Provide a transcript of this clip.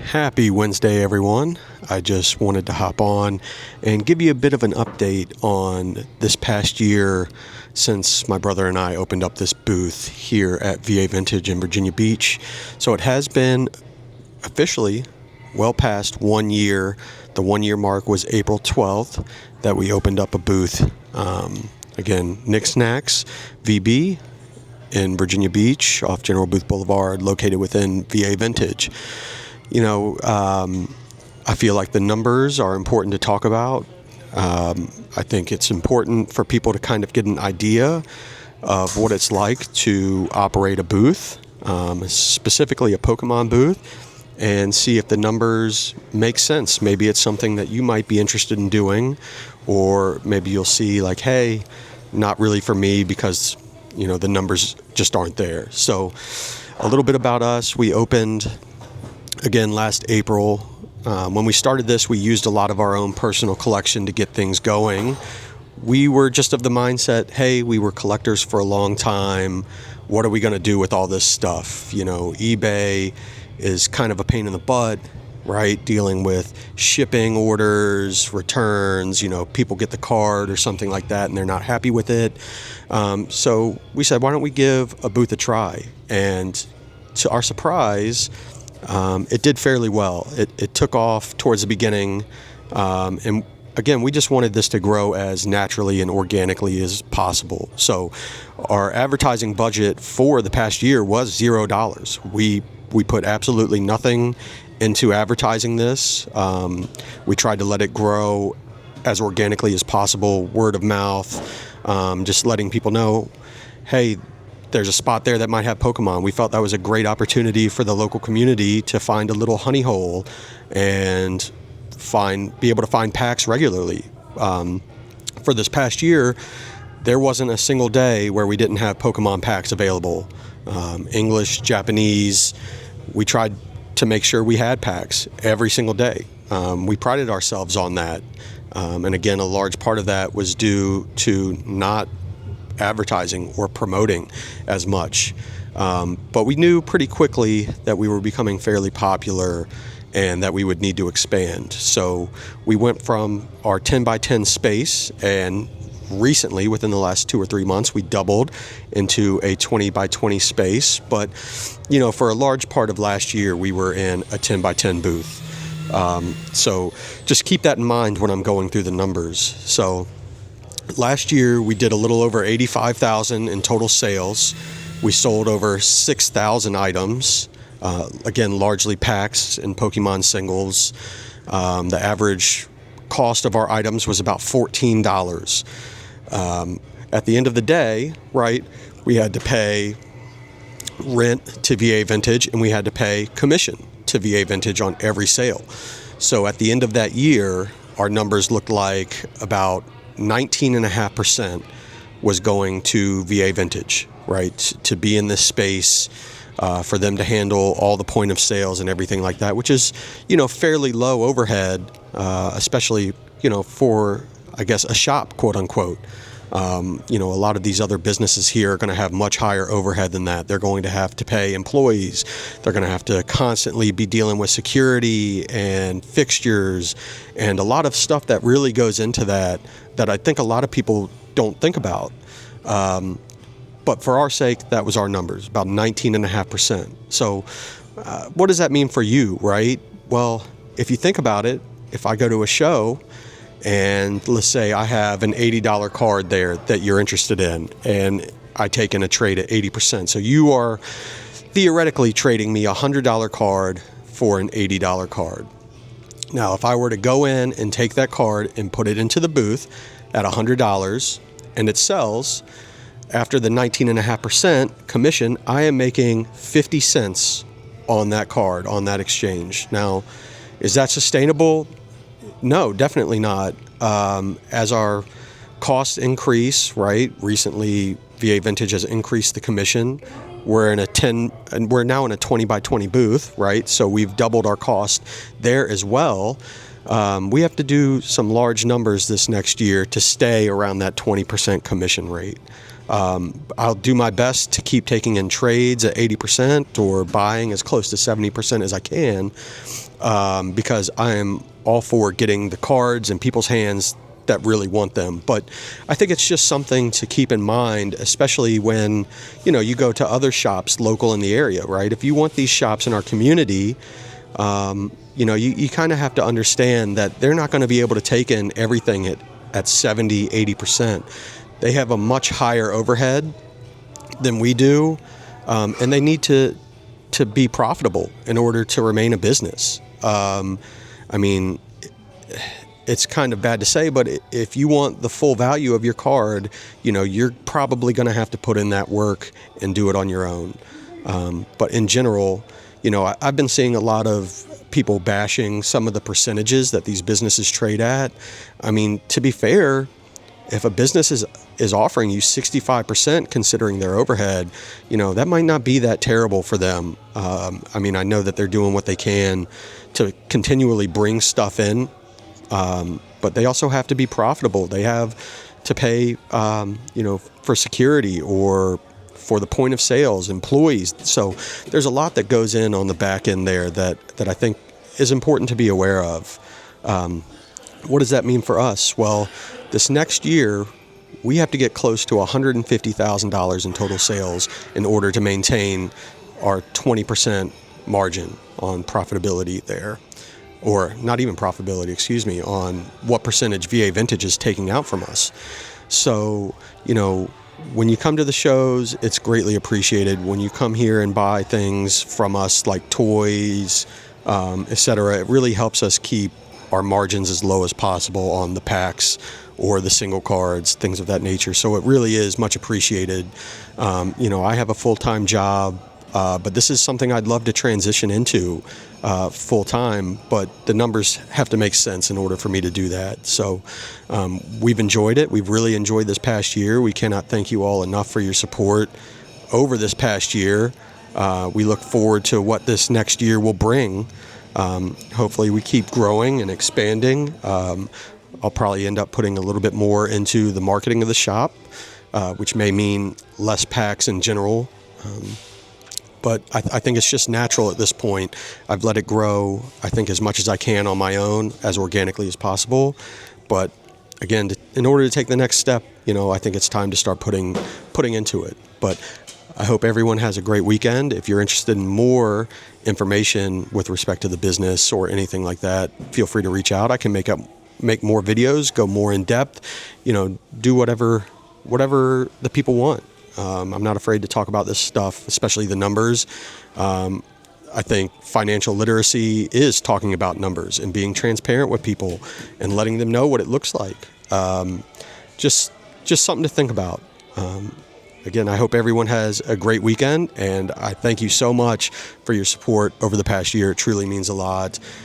Happy Wednesday, everyone. I just wanted to hop on and give you a bit of an update on this past year since my brother and I opened up this booth here at VA Vintage in Virginia Beach. So it has been officially well past 1 year. The 1 year mark was April 12th that we opened up a booth. Again, Nick Snacks, VB in Virginia Beach off General Booth Boulevard, located within VA Vintage. I feel like the numbers are important to talk about. I think it's important for people to kind of get an idea of what it's like to operate a booth, specifically a Pokemon booth, and see if the numbers make sense. Maybe it's something that you might be interested in doing, or maybe you'll see like, hey, not really for me because, the numbers just aren't there. So a little bit about us. We opened again last April. When we started this, we used a lot of our own personal collection to get things going. We were just of the mindset, hey, we were collectors for a long time. What are we going to do with all this stuff? eBay is kind of a pain in the butt, right? Dealing with shipping orders, returns, people get the card or something like that and they're not happy with it. So we said, why don't we give a booth a try? And to our surprise, it did fairly well. It took off towards the beginning. And again, we just wanted this to grow as naturally and organically as possible. So our advertising budget for the past year was $0. We put absolutely nothing into advertising this. We tried to let it grow as organically as possible, word of mouth, just letting people know, hey, there's a spot there that might have Pokemon. We felt that was a great opportunity for the local community to find a little honey hole and be able to find packs regularly. For this past year, there wasn't a single day where we didn't have Pokemon packs available. English, Japanese, we tried to make sure we had packs every single day. We prided ourselves on that. And again, a large part of that was due to not advertising or promoting as much. But we knew pretty quickly that we were becoming fairly popular and that we would need to expand. So we went from our 10 by 10 space, and recently, within the last 2 or 3 months, we doubled into a 20 by 20 space. But, for a large part of last year, we were in a 10 by 10 booth. So just keep that in mind when I'm going through the numbers. So last year, we did a little over $85,000 in total sales. We sold over 6,000 items, again, largely packs and Pokemon singles. The average cost of our items was about $14. At the end of the day, right, we had to pay rent to VA Vintage and we had to pay commission to VA Vintage on every sale. So at the end of that year, our numbers looked like about 19.5% was going to VA Vintage, right? To be in this space, for them to handle all the point of sales and everything like that, which is, fairly low overhead, especially, for, I guess, a shop, quote unquote. A lot of these other businesses here are going to have much higher overhead than that. They're going to have to pay employees. They're going to have to constantly be dealing with security and fixtures and a lot of stuff that really goes into that I think a lot of people don't think about. But for our sake, that was our numbers, about 19.5%. So what does that mean for you, right? Well, if you think about it, if I go to a show and let's say I have an $80 card there that you're interested in, and I take in a trade at 80%. So you are theoretically trading me a $100 card for an $80 card. Now, if I were to go in and take that card and put it into the booth at $100 and it sells, after the 19.5% commission, I am making 50 cents on that card, on that exchange. Now, is that sustainable? No, definitely not. As our costs increase, right? Recently, VA Vintage has increased the commission. We're now in a 20 by 20 booth, right? So we've doubled our cost there as well. We have to do some large numbers this next year to stay around that 20% commission rate. I'll do my best to keep taking in trades at 80% or buying as close to 70% as I can, because I am all for getting the cards in people's hands that really want them. But I think it's just something to keep in mind, especially when, you go to other shops local in the area, right? If you want these shops in our community, you kind of have to understand that they're not going to be able to take in everything at 70, 80%. They have a much higher overhead than we do, and they need to be profitable in order to remain a business. It's kind of bad to say, but if you want the full value of your card, you're probably going to have to put in that work and do it on your own. But in general, I've been seeing a lot of people bashing some of the percentages that these businesses trade at. To be fair, if a business is offering you 65% considering their overhead, that might not be that terrible for them. I know that they're doing what they can to continually bring stuff in, but they also have to be profitable. They have to pay, for security or for the point of sales, employees. So there's a lot that goes in on the back end there that I think is important to be aware of. What does that mean for us? Well, this next year, we have to get close to $150,000 in total sales in order to maintain our 20% margin on profitability there. Or not even profitability, on what percentage VA Vintage is taking out from us. So, when you come to the shows, it's greatly appreciated. When you come here and buy things from us like toys, etc., it really helps us keep our margins as low as possible on the packs or the single cards, things of that nature. So it really is much appreciated. I have a full-time job, but this is something I'd love to transition into full-time, but the numbers have to make sense in order for me to do that. So we've enjoyed it. We've really enjoyed this past year. We cannot thank you all enough for your support over this past year. We look forward to what this next year will bring. Hopefully we keep growing and expanding. I'll probably end up putting a little bit more into the marketing of the shop, which may mean less packs in general. But I think it's just natural at this point. I've let it grow, I think, as much as I can on my own, as organically as possible. But again, in order to take the next step, I think it's time to start putting into it. But I hope everyone has a great weekend. If you're interested in more information with respect to the business or anything like that, feel free to reach out. I can make more videos, go more in depth, do whatever the people want. I'm not afraid to talk about this stuff, especially the numbers. I think financial literacy is talking about numbers and being transparent with people and letting them know what it looks like. Just something to think about. Again, I hope everyone has a great weekend, and I thank you so much for your support over the past year. It truly means a lot.